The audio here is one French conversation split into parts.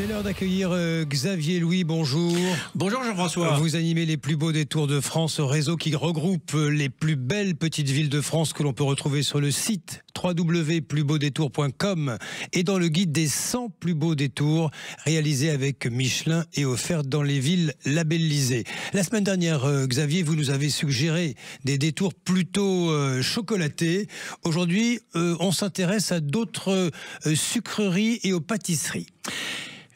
C'est l'heure d'accueillir Xavier Louis, bonjour. Bonjour Jean-François. Vous animez les plus beaux détours de France, réseau qui regroupe les plus belles petites villes de France que l'on peut retrouver sur le site www.plusbeaudétours.com et dans le guide des 100 plus beaux détours réalisé avec Michelin et offert dans les villes labellisées. La semaine dernière, Xavier, vous nous avez suggéré des détours plutôt chocolatés. Aujourd'hui, on s'intéresse à d'autres sucreries et aux pâtisseries.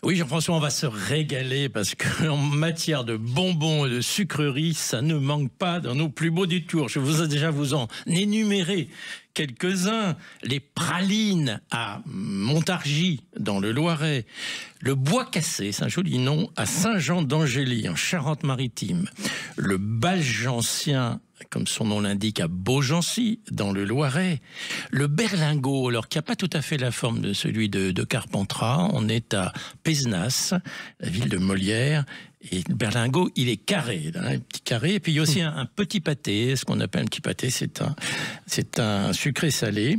Oui, Jean-François, on va se régaler parce qu'en matière de bonbons et de sucreries, ça ne manque pas dans nos plus beaux détours. Je vous ai déjà vous en énuméré quelques-uns. Les pralines à Montargis, dans le Loiret. Le Bois Cassé, c'est un joli nom, à Saint-Jean-d'Angély, en Charente-Maritime. Le Balgencien, comme son nom l'indique, à Beaugency, dans le Loiret. Le berlingot, alors qui n'a pas tout à fait la forme de celui de Carpentras. On est à Pézenas, la ville de Molière. Et le berlingot, il est carré, un petit carré. Et puis il y a aussi un petit pâté. Ce qu'on appelle un petit pâté, c'est un sucré salé.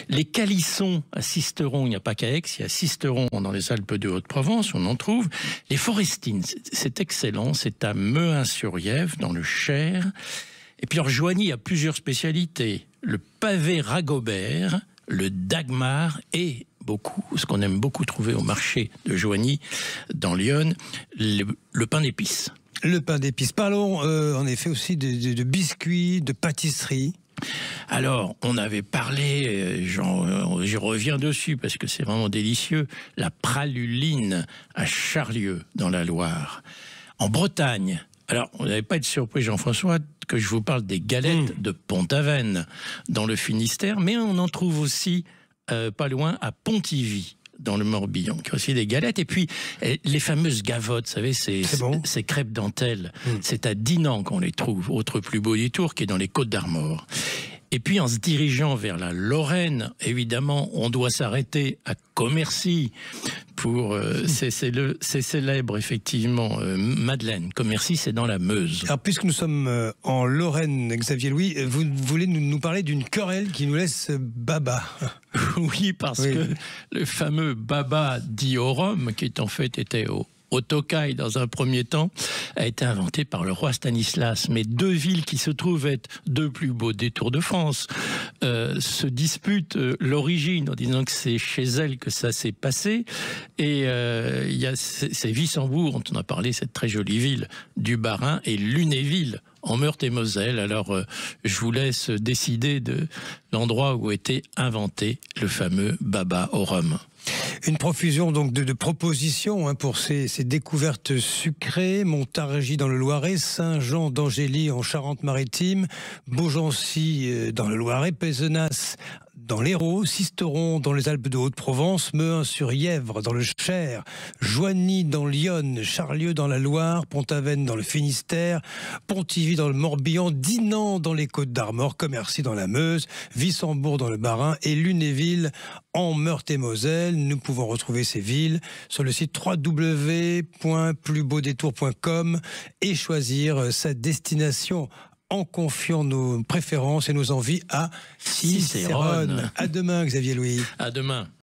Les calissons à Sisteron, il n'y a pas qu'à Aix, il y a Sisteron dans les Alpes de Haute-Provence, on en trouve. Les forestines, c'est excellent, c'est à Mehun-sur-Yèvre, dans le Cher. Et puis, Joigny a plusieurs spécialités. Le pavé Ragobert, le Dagmar et ce qu'on aime beaucoup trouver au marché de Joigny, dans l'Yonne, le pain d'épices. Le pain d'épices. Parlons en effet aussi de biscuits, de pâtisseries. Alors, on avait parlé, j'y reviens dessus parce que c'est vraiment délicieux, la praluline à Charlieu, dans la Loire. En Bretagne, alors, vous n'allez pas être surpris, Jean-François, que je vous parle des galettes de Pont-Aven, dans le Finistère, mais on en trouve aussi pas loin à Pontivy, dans le Morbihan, qui a aussi des galettes. Et puis, les fameuses gavottes, vous savez, ces crêpes dentelles, c'est à Dinan qu'on les trouve, autre plus beau détour, qui est dans les Côtes-d'Armor. Et puis, en se dirigeant vers la Lorraine, évidemment, on doit s'arrêter à Commercy pour ces célèbres, effectivement, madeleines. Commercy, c'est dans la Meuse. Alors, puisque nous sommes en Lorraine, Xavier Louis, vous voulez nous parler d'une querelle qui nous laisse baba. Oui, parce que le fameux baba dit au rhum, qui en fait était au Tokaï dans un premier temps, a été inventé par le roi Stanislas. Mais deux villes qui se trouvent être deux plus beaux détours de France se disputent l'origine en disant que c'est chez elles que ça s'est passé. Et il y a c'est Wissembourg, dont on a parlé, cette très jolie ville du Bas-Rhin, et Lunéville, en Meurthe-et-Moselle. Alors, je vous laisse décider de l'endroit où a été inventé le fameux baba au rhum. Une profusion donc de propositions pour ces découvertes sucrées. Montargis dans le Loiret, Saint-Jean-d'Angély en Charente-Maritime, Beaugency dans le Loiret, Pézenas dans l'Hérault, Sisteron dans les Alpes de Haute-Provence, Mehun-sur-Yèvre dans le Cher, Joigny dans l'Yonne, Charlieu dans la Loire, Pont-Aven dans le Finistère, Pontivy dans le Morbihan, Dinan dans les Côtes-d'Armor, Commercy dans la Meuse, Wissembourg dans le Bas-Rhin et Lunéville en Meurthe-et-Moselle. Nous pouvons retrouver ces villes sur le site www.plusbeaudétours.com et choisir sa destination en confiant nos préférences et nos envies à Cicérone. À demain, Xavier Louis. À demain.